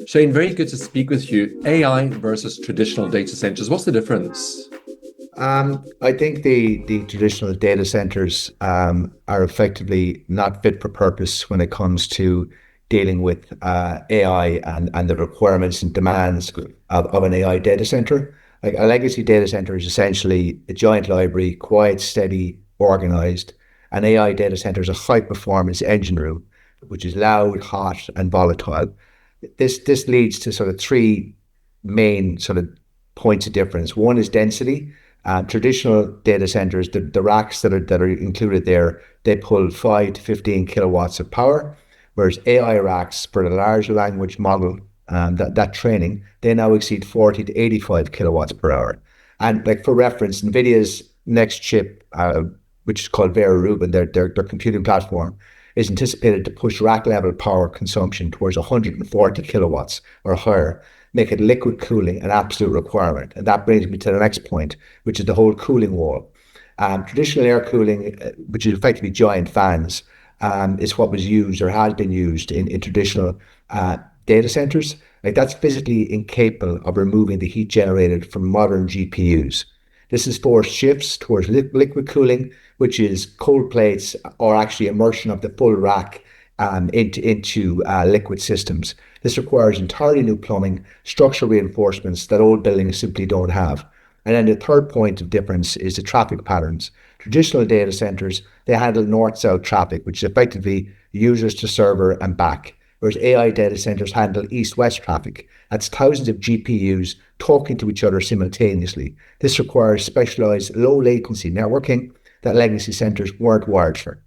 Shane, very good to speak with you. AI versus traditional data centers. What's the difference? I think the traditional data centers are effectively not fit for purpose when it comes to dealing with AI and the requirements and demands of an AI data center. Like a legacy data center is essentially a giant library, quiet, steady, organized. An AI data center is a high performance engine room, which is loud, hot, and volatile. This leads to sort of three main sort of points of difference. One is density. Traditional data centers, the racks that are included there, they pull 5 to 15 kilowatts of power, whereas AI racks for the large language model, that training, they now exceed 40 to 85 kilowatts per hour. And like for reference, NVIDIA's next chip, which is called Vera Rubin, their computing platform, is anticipated to push rack level power consumption towards 140 kilowatts or higher, make it liquid cooling an absolute requirement. And that brings me to the next point, which is the whole cooling wall. Traditional air cooling, which is effectively giant fans, is what was used or has been used in traditional data centers. Like that's physically incapable of removing the heat generated from modern GPUs. This has forced shifts towards liquid cooling, which is cold plates or actually immersion of the full rack into liquid systems. This requires entirely new plumbing, structural reinforcements that old buildings simply don't have. And then the third point of difference is the traffic patterns. Traditional data centers, they handle north-south traffic, which is effectively users to server and back, whereas AI data centers handle east-west traffic. That's thousands of GPUs talking to each other simultaneously. This requires specialized low-latency networking that legacy centers weren't wired for.